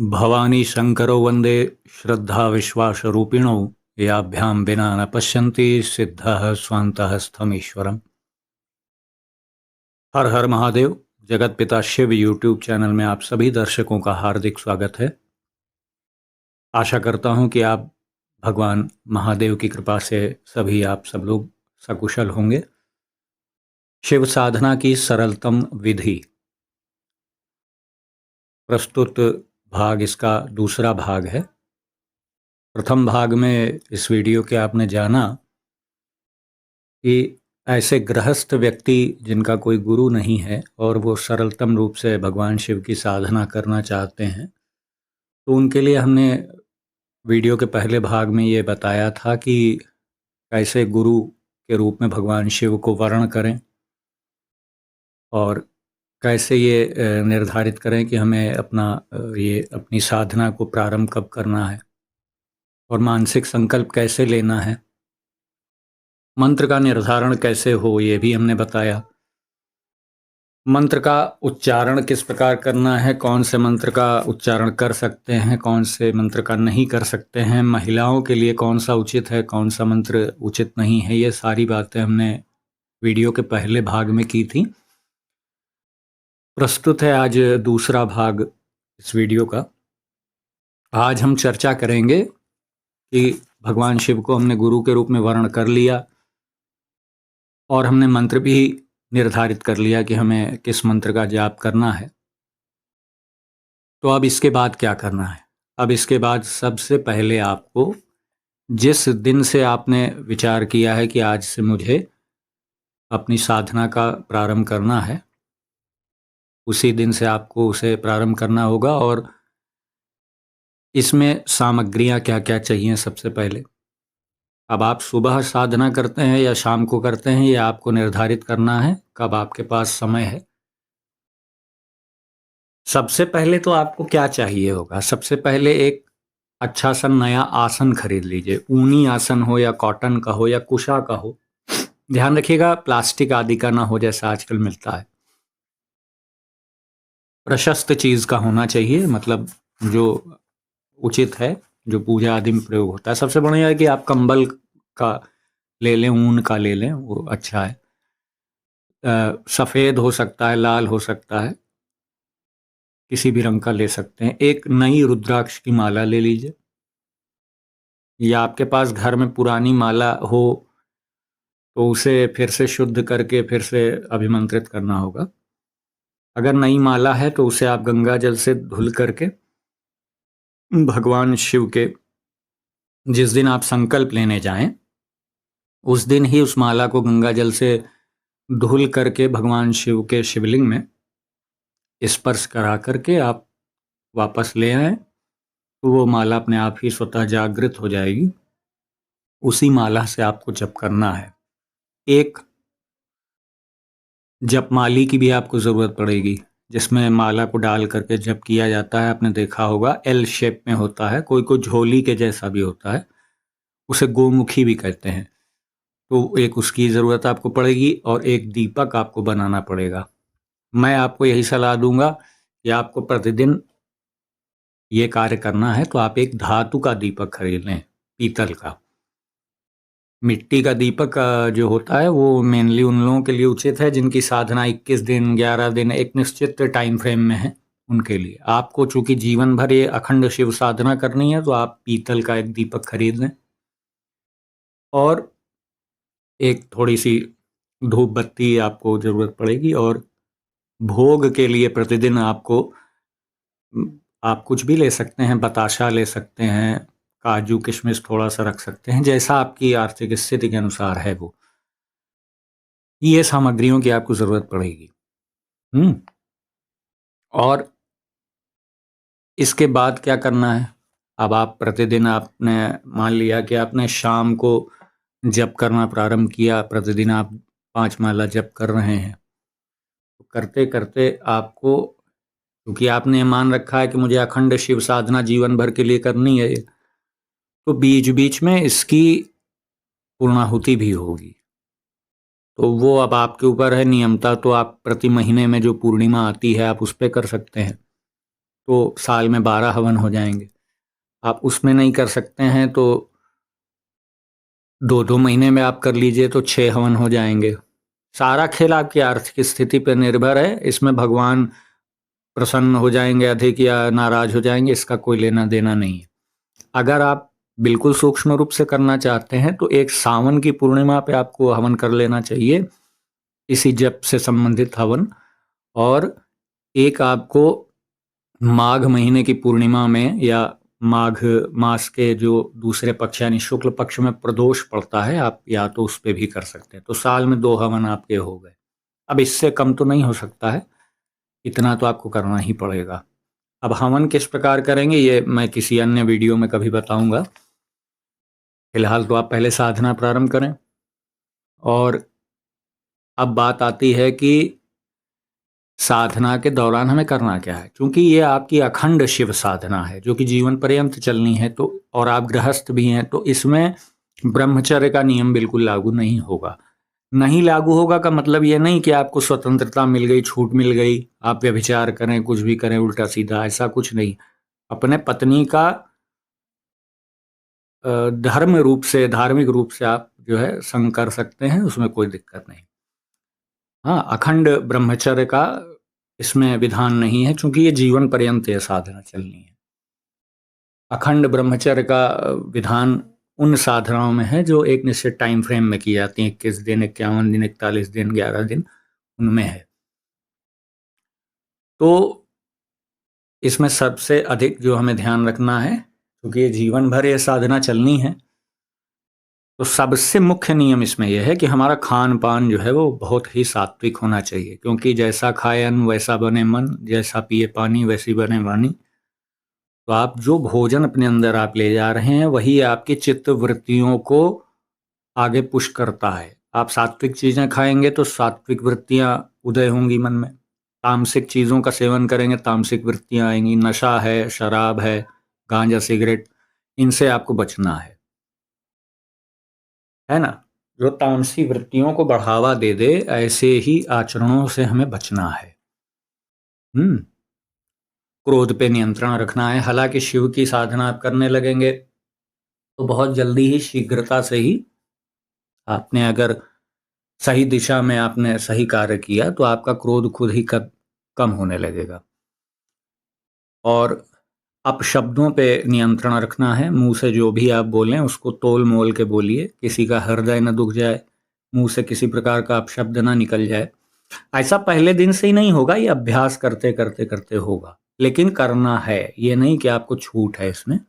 भवानी शंकरो वंदे श्रद्धा विश्वास रूपिणो याभ्यां विना न पश्यन्ति सिद्धः स्वान्तः स्थमीश्वरम्। हर हर महादेव। जगत पिता शिव यूट्यूब चैनल में आप सभी दर्शकों का हार्दिक स्वागत है। आशा करता हूं कि आप भगवान महादेव की कृपा से सभी आप सब लोग सकुशल होंगे। शिव साधना की सरलतम विधि, प्रस्तुत भाग इसका दूसरा भाग है। प्रथम भाग में इस वीडियो के आपने जाना कि ऐसे गृहस्थ व्यक्ति जिनका कोई गुरु नहीं है और वो सरलतम रूप से भगवान शिव की साधना करना चाहते हैं, तो उनके लिए हमने वीडियो के पहले भाग में ये बताया था कि कैसे गुरु के रूप में भगवान शिव को वर्ण करें और कैसे ये निर्धारित करें कि हमें ये अपनी साधना को प्रारंभ कब करना है और मानसिक संकल्प कैसे लेना है, मंत्र का निर्धारण कैसे हो ये भी हमने बताया। मंत्र का उच्चारण किस प्रकार करना है, कौन से मंत्र का उच्चारण कर सकते हैं, कौन से मंत्र का नहीं कर सकते हैं, महिलाओं के लिए कौन सा उचित है, कौन सा मंत्र उचित नहीं है, ये सारी बातें हमने वीडियो के पहले भाग में की थी। प्रस्तुत है आज दूसरा भाग इस वीडियो का। आज हम चर्चा करेंगे कि भगवान शिव को हमने गुरु के रूप में वर्ण कर लिया और हमने मंत्र भी निर्धारित कर लिया कि हमें किस मंत्र का जाप करना है। तो अब इसके बाद क्या करना है? अब इसके बाद सबसे पहले आपको, जिस दिन से आपने विचार किया है कि आज से मुझे अपनी साधना का प्रारंभ करना है, उसी दिन से आपको उसे प्रारंभ करना होगा। और इसमें सामग्रियां क्या क्या चाहिए सबसे पहले। अब आप सुबह साधना करते हैं या शाम को करते हैं, ये आपको निर्धारित करना है कब आपके पास समय है। सबसे पहले तो आपको क्या चाहिए होगा, सबसे पहले एक अच्छा सा नया आसन खरीद लीजिए। ऊनी आसन हो या कॉटन का हो या कुशा का हो, ध्यान रखिएगा प्लास्टिक आदि का ना हो जैसा आजकल मिलता है। प्रशस्त चीज का होना चाहिए, मतलब जो उचित है, जो पूजा आदि में प्रयोग होता है। सबसे बढ़िया है कि आप कंबल का ले लें, ऊन का ले लें, वो अच्छा है। सफ़ेद हो सकता है, लाल हो सकता है, किसी भी रंग का ले सकते हैं। एक नई रुद्राक्ष की माला ले लीजिए, या आपके पास घर में पुरानी माला हो तो उसे फिर से शुद्ध करके फिर से अभिमंत्रित करना होगा। अगर नई माला है तो उसे आप गंगा जल से धुल करके भगवान शिव के, जिस दिन आप संकल्प लेने जाएं उस दिन ही उस माला को गंगा जल से धुल करके भगवान शिव के शिवलिंग में स्पर्श करा करके आप वापस ले आएं, तो वो माला अपने आप ही स्वतः जागृत हो जाएगी। उसी माला से आपको जप करना है। एक जपमाली की भी आपको ज़रूरत पड़ेगी, जिसमें माला को डाल करके जप किया जाता है। आपने देखा होगा एल शेप में होता है, कोई कोई झोली के जैसा भी होता है, उसे गोमुखी भी कहते हैं। तो एक उसकी ज़रूरत आपको पड़ेगी और एक दीपक आपको बनाना पड़ेगा। मैं आपको यही सलाह दूंगा कि आपको प्रतिदिन ये कार्य करना है तो आप एक धातु का दीपक खरीद लें, पीतल का। मिट्टी का दीपक जो होता है वो मेनली उन लोगों के लिए उचित है जिनकी साधना 21 दिन 11 दिन एक निश्चित टाइम फ्रेम में है, उनके लिए। आपको चूंकि जीवन भर ये अखंड शिव साधना करनी है तो आप पीतल का एक दीपक खरीद लें और एक थोड़ी सी धूप बत्ती आपको ज़रूरत पड़ेगी। और भोग के लिए प्रतिदिन आपको, आप कुछ भी ले सकते हैं, बताशा ले सकते हैं, काजू किशमिश थोड़ा सा रख सकते हैं, जैसा आपकी आर्थिक स्थिति के अनुसार है वो। ये सामग्रियों की आपको ज़रूरत पड़ेगी। और इसके बाद क्या करना है? अब आप प्रतिदिन, आपने मान लिया कि आपने शाम को जप करना प्रारंभ किया, प्रतिदिन आप 5 माला जप कर रहे हैं। तो करते करते आपको, क्योंकि आपने मान रखा है कि मुझे अखंड शिव साधना जीवन भर के लिए करनी है, तो बीच बीच में इसकी पूर्णाहुति भी होगी। तो वो अब आपके ऊपर है। नियमता तो आप प्रति महीने में जो पूर्णिमा आती है आप उस पर कर सकते हैं, तो साल में 12 हवन हो जाएंगे। आप उसमें नहीं कर सकते हैं तो 2-2 महीने में आप कर लीजिए तो 6 हवन हो जाएंगे। सारा खेल आपकी आर्थिक स्थिति पर निर्भर है। इसमें भगवान प्रसन्न हो जाएंगे अधिक या नाराज हो जाएंगे, इसका कोई लेना देना नहीं है। अगर आप बिल्कुल सूक्ष्म रूप से करना चाहते हैं तो एक सावन की पूर्णिमा पे आपको हवन कर लेना चाहिए, इसी जप से संबंधित हवन। और एक आपको माघ महीने की पूर्णिमा में या माघ मास के जो दूसरे पक्ष यानी शुक्ल पक्ष में प्रदोष पड़ता है, आप या तो उस पे भी कर सकते हैं। तो साल में 2 हवन आपके हो गए। अब इससे कम तो नहीं हो सकता है, इतना तो आपको करना ही पड़ेगा। अब हवन किस प्रकार करेंगे ये मैं किसी अन्य वीडियो में कभी बताऊंगा। फिलहाल तो आप पहले साधना प्रारंभ करें। और अब बात आती है कि साधना के दौरान हमें करना क्या है, क्योंकि ये आपकी अखंड शिव साधना है जो कि जीवन पर्यंत चलनी है। तो और आप गृहस्थ भी हैं, तो इसमें ब्रह्मचर्य का नियम बिल्कुल लागू नहीं होगा। नहीं लागू होगा का मतलब ये नहीं कि आपको स्वतंत्रता मिल गई, छूट मिल गई, आप व्यभिचार करें, कुछ भी करें उल्टा सीधा, ऐसा कुछ नहीं। अपने पत्नी का धर्म रूप से, धार्मिक रूप से आप जो है संग कर सकते हैं, उसमें कोई दिक्कत नहीं। हाँ, अखंड ब्रह्मचर्य का इसमें विधान नहीं है, क्योंकि ये जीवन पर्यंत ये साधना चलनी है। अखंड ब्रह्मचर्य का विधान उन साधनाओं में है जो एक निश्चित टाइम फ्रेम में की जाती हैं, 21 दिन, 51 दिन, 41 दिन, 11 दिन, उनमें है। तो इसमें सबसे अधिक जो हमें ध्यान रखना है, क्योंकि ये जीवन भर ये साधना चलनी है, तो सबसे मुख्य नियम इसमें यह है कि हमारा खान पान जो है वो बहुत ही सात्विक होना चाहिए, क्योंकि जैसा खाए अन्न वैसा बने मन, जैसा पिए पानी वैसी बने वाणी। तो आप जो भोजन अपने अंदर आप ले जा रहे हैं वही आपकी चित्त वृत्तियों को आगे पुश करता है। आप सात्विक चीज़ें खाएंगे तो सात्विक वृत्तियां उदय होंगी मन में। तामसिक चीज़ों का सेवन करेंगे, तामसिक वृत्तियां आएंगी। नशा है, शराब है, गांजा सिगरेट, इनसे आपको बचना है ना। जो तामसी वृत्तियों को बढ़ावा दे दे ऐसे ही आचरणों से हमें बचना है। हम्म क्रोध पे नियंत्रण रखना है। हालांकि शिव की साधना आप करने लगेंगे तो बहुत जल्दी ही, शीघ्रता से ही, आपने अगर सही दिशा में आपने सही कार्य किया तो आपका क्रोध खुद ही कम होने लगेगा। और अपशब्दों पे नियंत्रण रखना है। मुंह से जो भी आप बोलें उसको तोल मोल के बोलिए, किसी का हृदय न दुख जाए, मुंह से किसी प्रकार का अपशब्द ना निकल जाए। ऐसा पहले दिन से ही नहीं होगा, ये अभ्यास करते करते करते होगा, लेकिन करना है, ये नहीं कि आपको छूट है इसमें।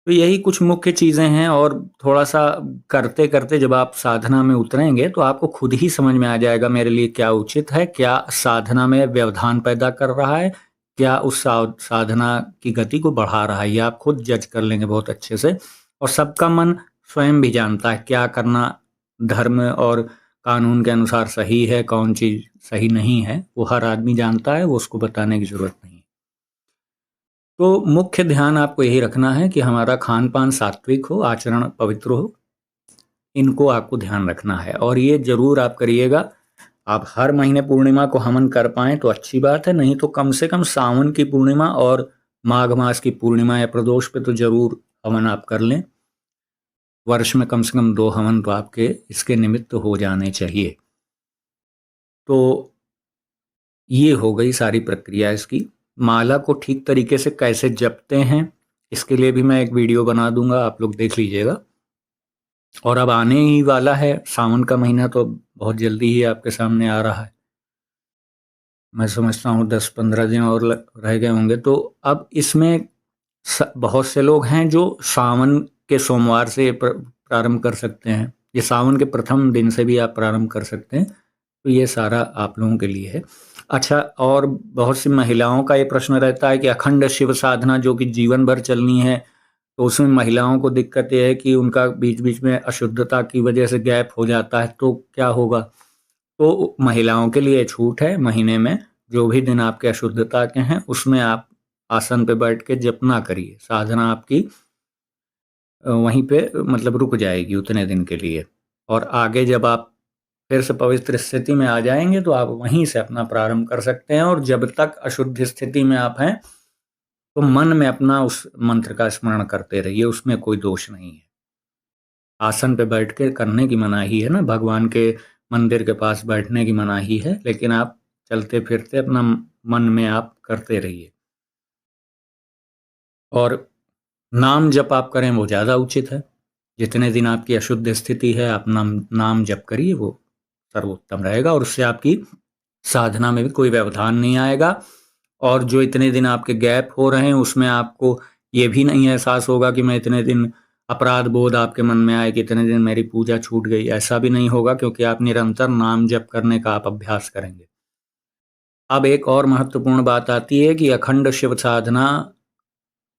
तो यही कुछ मुख्य चीज़ें हैं। और थोड़ा सा करते करते जब आप साधना में उतरेंगे तो आपको खुद ही समझ में आ जाएगा मेरे लिए क्या उचित है, क्या साधना में व्यवधान पैदा कर रहा है, क्या उस साधना की गति को बढ़ा रहा है। ये आप खुद जज कर लेंगे बहुत अच्छे से। और सबका मन स्वयं भी जानता है क्या करना धर्म और कानून के अनुसार सही है, कौन चीज़ सही नहीं है, वो हर आदमी जानता है, वो उसको बताने की ज़रूरत नहीं। तो मुख्य ध्यान आपको यही रखना है कि हमारा खान पान सात्विक हो, आचरण पवित्र हो, इनको आपको ध्यान रखना है। और ये जरूर आप करिएगा। आप हर महीने पूर्णिमा को हवन कर पाएं तो अच्छी बात है, नहीं तो कम से कम सावन की पूर्णिमा और माघ मास की पूर्णिमा या प्रदोष पे तो जरूर हवन आप कर लें। वर्ष में कम से कम 2 हवन तो आपके इसके निमित्त हो जाने चाहिए। तो ये हो गई सारी प्रक्रिया इसकी। माला को ठीक तरीके से कैसे जपते हैं इसके लिए भी मैं एक वीडियो बना दूंगा, आप लोग देख लीजिएगा। और अब आने ही वाला है सावन का महीना, तो बहुत जल्दी ही आपके सामने आ रहा है। मैं समझता हूँ 10-15 दिन और रह गए होंगे। तो अब इसमें बहुत से लोग हैं जो सावन के सोमवार से प्रारंभ कर सकते हैं, ये सावन के प्रथम दिन से भी आप प्रारंभ कर सकते हैं। तो ये सारा आप लोगों के लिए है। अच्छा, और बहुत सी महिलाओं का ये प्रश्न रहता है कि अखंड शिव साधना जो कि जीवन भर चलनी है, तो उसमें महिलाओं को दिक्कत ये है कि उनका बीच बीच में अशुद्धता की वजह से गैप हो जाता है, तो क्या होगा। तो महिलाओं के लिए छूट है, महीने में जो भी दिन आपके अशुद्धता के हैं उसमें आप आसन पे बैठ के जप ना करिए, साधना आपकी वहीं पे मतलब रुक जाएगी उतने दिन के लिए। और आगे जब आप फिर से पवित्र स्थिति में आ जाएंगे तो आप वहीं से अपना प्रारंभ कर सकते हैं। और जब तक अशुद्ध स्थिति में आप हैं तो मन में अपना उस मंत्र का स्मरण करते रहिए, उसमें कोई दोष नहीं है। आसन पे बैठ के करने की मनाही है ना, भगवान के मंदिर के पास बैठने की मनाही है, लेकिन आप चलते फिरते अपना मन में आप करते रहिए। और नाम जप आप करें वो ज़्यादा उचित है। जितने दिन आपकी अशुद्ध स्थिति है आप नाम जप करिए, वो सर्वोत्तम रहेगा और उससे आपकी साधना में भी कोई व्यवधान नहीं आएगा। और जो इतने दिन आपके गैप हो रहे हैं उसमें आपको ये भी नहीं एहसास होगा कि मैं इतने दिन, अपराध बोध आपके मन में आए कि इतने दिन मेरी पूजा छूट गई, ऐसा भी नहीं होगा, क्योंकि आप निरंतर नाम जप करने का आप अभ्यास करेंगे। अब एक और महत्वपूर्ण बात आती है कि अखंड शिव साधना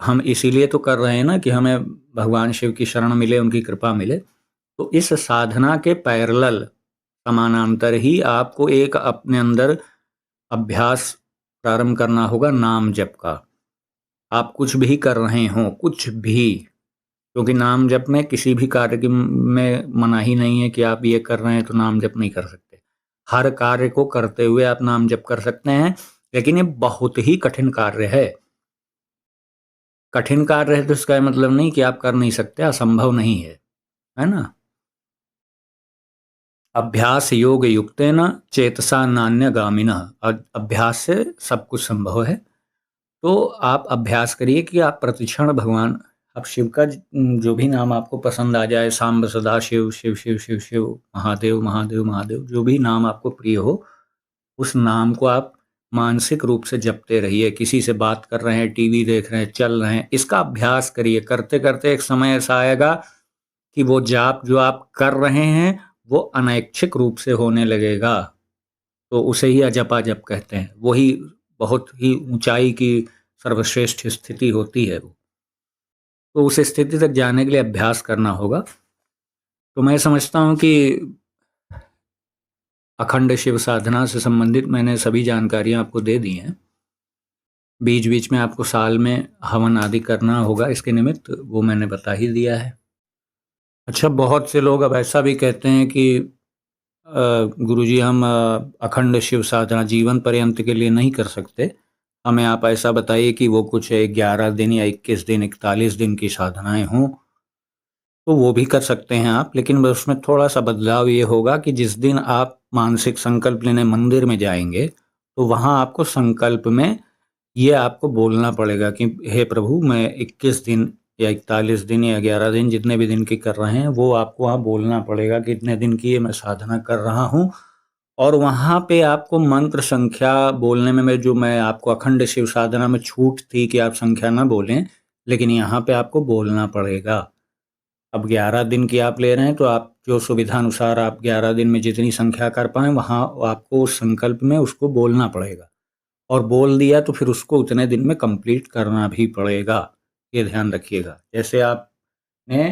हम इसीलिए तो कर रहे हैं ना कि हमें भगवान शिव की शरण मिले, उनकी कृपा मिले। तो इस साधना के पैरेलल समानांतर ही आपको एक अपने अंदर अभ्यास प्रारंभ करना होगा नाम जप का। आप कुछ भी कर रहे हों, कुछ भी, क्योंकि नाम जप में किसी भी कार्य की में मनाही नहीं है कि आप ये कर रहे हैं तो नाम जप नहीं कर सकते। हर कार्य को करते हुए आप नाम जप कर सकते हैं, लेकिन ये बहुत ही कठिन कार्य है। कठिन कार्य है तो इसका मतलब नहीं कि आप कर नहीं सकते, असंभव नहीं है ना। अभ्यास योग युक्तेन चेतसा नान्यगामिनः, अभ्यास से सब कुछ संभव है। तो आप अभ्यास करिए कि आप प्रतिक्षण भगवान, अब शिव का जो भी नाम आपको पसंद आ जाए, सांब सदा शिव, शिव शिव शिव शिव, महादेव महादेव महादेव, जो भी नाम आपको प्रिय हो, उस नाम को आप मानसिक रूप से जपते रहिए। किसी से बात कर रहे हैं, टीवी देख रहे हैं, चल रहे हैं, इसका अभ्यास करिए। करते करते एक समय ऐसा आएगा कि वो जाप जो आप कर रहे हैं वो अनैच्छिक रूप से होने लगेगा। तो उसे ही अजपा जप कहते हैं। वही बहुत ही ऊंचाई की सर्वश्रेष्ठ स्थिति होती है वो। तो उस स्थिति तक जाने के लिए अभ्यास करना होगा। तो मैं समझता हूँ कि अखंड शिव साधना से संबंधित मैंने सभी जानकारियाँ आपको दे दी हैं। बीच बीच में आपको साल में हवन आदि करना होगा इसके निमित्त, वो मैंने बता ही दिया है। अच्छा, बहुत से लोग अब ऐसा भी कहते हैं कि गुरुजी हम अखंड शिव साधना जीवन पर्यंत के लिए नहीं कर सकते, हमें आप ऐसा बताइए कि वो कुछ 11 दिन या 21 दिन 41 दिन की साधनाएं हों। तो वो भी कर सकते हैं आप, लेकिन उसमें थोड़ा सा बदलाव ये होगा कि जिस दिन आप मानसिक संकल्प लेने मंदिर में जाएंगे तो वहाँ आपको संकल्प में ये आपको बोलना पड़ेगा कि हे प्रभु मैं 21 दिन या 41 दिन या 11 दिन जितने भी दिन की कर रहे हैं वो आपको वहाँ बोलना पड़ेगा कि इतने दिन की ये मैं साधना कर रहा हूँ। और वहाँ पे आपको मंत्र संख्या बोलने में, मैं आपको अखंड शिव साधना में छूट थी कि आप संख्या ना बोलें, लेकिन यहाँ पे आपको बोलना पड़ेगा। अब 11 दिन की आप ले रहे हैं तो आप जो सुविधा अनुसार आप 11 दिन में जितनी संख्या कर पाएँ वहाँ आपको उस संकल्प में उसको बोलना पड़ेगा। और बोल दिया तो फिर उसको उतने दिन में कंप्लीट करना भी पड़ेगा, ये ध्यान रखिएगा। जैसे आपने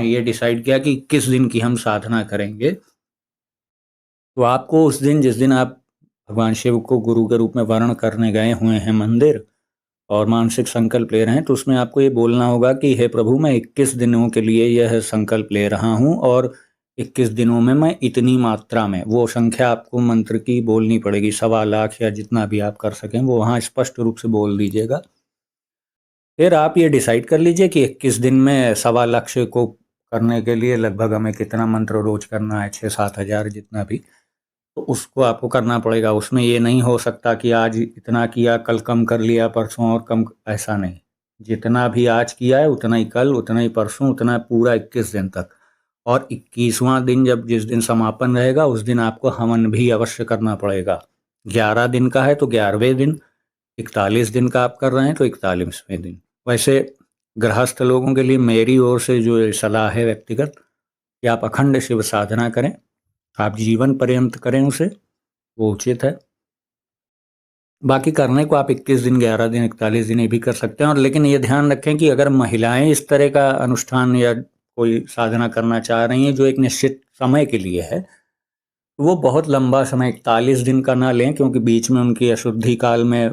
ये डिसाइड किया कि किस दिन की हम साधना करेंगे, तो आपको उस दिन, जिस दिन आप भगवान शिव को गुरु के रूप में वर्ण करने गए हुए हैं मंदिर और मानसिक संकल्प ले रहे हैं, तो उसमें आपको ये बोलना होगा कि हे प्रभु मैं 21 दिनों के लिए यह संकल्प ले रहा हूँ और 21 दिनों में मैं इतनी मात्रा में, वो संख्या आपको मंत्र की बोलनी पड़ेगी, 1.25 या जितना भी आप कर सकें वो वहाँ स्पष्ट रूप से बोल दीजिएगा। फिर आप ये डिसाइड कर लीजिए कि 21 दिन में 1.25 को करने के लिए लगभग हमें कितना मंत्र रोज करना है, 6-7 हज़ार जितना भी, तो उसको आपको करना पड़ेगा। उसमें ये नहीं हो सकता कि आज इतना किया कल कम कर लिया परसों और कम, ऐसा नहीं। जितना भी आज किया है उतना ही कल, उतना ही परसों, उतना पूरा 21 दिन तक। और 21वां दिन जब जिस दिन समापन रहेगा उस दिन आपको हवन भी अवश्य करना पड़ेगा। 11 दिन का है तो 11वें दिन, 41 दिन का आप कर रहे हैं तो 41वें दिन। वैसे गृहस्थ लोगों के लिए मेरी ओर से जो सलाह है व्यक्तिगत, कि आप अखंड शिव साधना करें, आप जीवन पर्यंत करें उसे, वो उचित है। बाकी करने को आप 21 दिन, 11 दिन, 41 दिन ये भी कर सकते हैं। और लेकिन ये ध्यान रखें कि अगर महिलाएं इस तरह का अनुष्ठान या कोई साधना करना चाह रही हैं जो एक निश्चित समय के लिए है, तो वो बहुत लंबा समय 41 दिन का ना लें, क्योंकि बीच में उनकी अशुद्धि काल में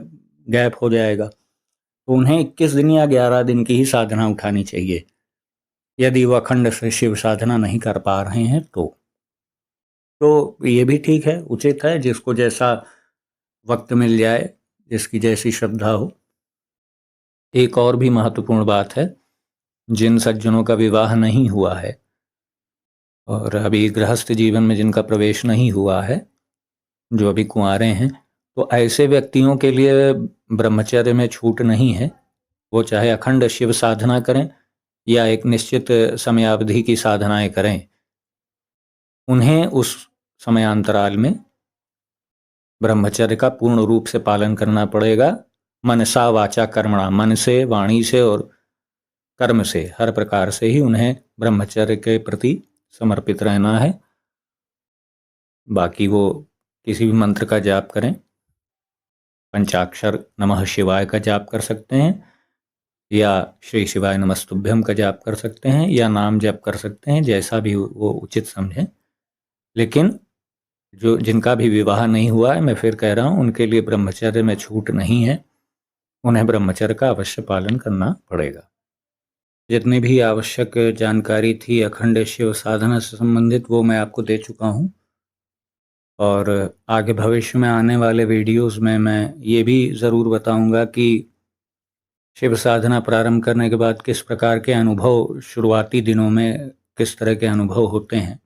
गैप हो जाएगा। तो उन्हें 21 दिन या 11 दिन की ही साधना उठानी चाहिए, यदि वो अखंड शिव साधना नहीं कर पा रहे हैं तो। तो ये भी ठीक है, उचित है, जिसको जैसा वक्त मिल जाए, जिसकी जैसी श्रद्धा हो। एक और भी महत्वपूर्ण बात है, जिन सज्जनों का विवाह नहीं हुआ है और अभी गृहस्थ जीवन में जिनका प्रवेश नहीं हुआ है, जो अभी कुंवारे हैं, तो ऐसे व्यक्तियों के लिए ब्रह्मचर्य में छूट नहीं है। वो चाहे अखंड शिव साधना करें या एक निश्चित समयावधि की साधनाएं करें, उन्हें उस समयांतराल में ब्रह्मचर्य का पूर्ण रूप से पालन करना पड़ेगा। मनसा वाचा कर्मणा, मन से, वाणी से और कर्म से, हर प्रकार से ही उन्हें ब्रह्मचर्य के प्रति समर्पित रहना है। बाकी वो किसी भी मंत्र का जाप करें, पंचाक्षर नमः शिवाय का जाप कर सकते हैं, या श्री शिवाय नमस्तुभ्यम का जाप कर सकते हैं, या नाम जप कर सकते हैं, जैसा भी वो उचित समझें। लेकिन जो जिनका भी विवाह नहीं हुआ है, मैं फिर कह रहा हूँ, उनके लिए ब्रह्मचर्य में छूट नहीं है, उन्हें ब्रह्मचर्य का अवश्य पालन करना पड़ेगा। जितनी भी आवश्यक जानकारी थी अखंड शिव साधना से संबंधित, वो मैं आपको दे चुका हूँ। और आगे भविष्य में आने वाले वीडियोस में मैं ये भी ज़रूर बताऊंगा कि शिव साधना प्रारंभ करने के बाद किस प्रकार के अनुभव, शुरुआती दिनों में किस तरह के अनुभव होते हैं,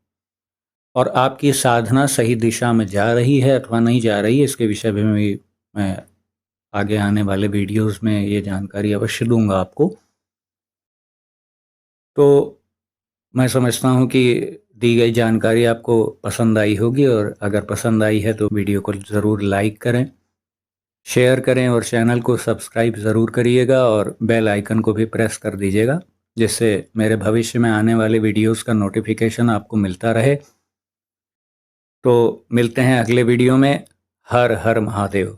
और आपकी साधना सही दिशा में जा रही है अथवा नहीं जा रही है, इसके विषय में भी मैं आगे आने वाले वीडियोस में ये जानकारी अवश्य दूंगा आपको। तो मैं समझता हूँ कि दी गई जानकारी आपको पसंद आई होगी, और अगर पसंद आई है तो वीडियो को ज़रूर लाइक करें, शेयर करें और चैनल को सब्सक्राइब ज़रूर करिएगा, और बेल आइकन को भी प्रेस कर दीजिएगा, जिससे मेरे भविष्य में आने वाले वीडियोस का नोटिफिकेशन आपको मिलता रहे। तो मिलते हैं अगले वीडियो में। हर हर महादेव।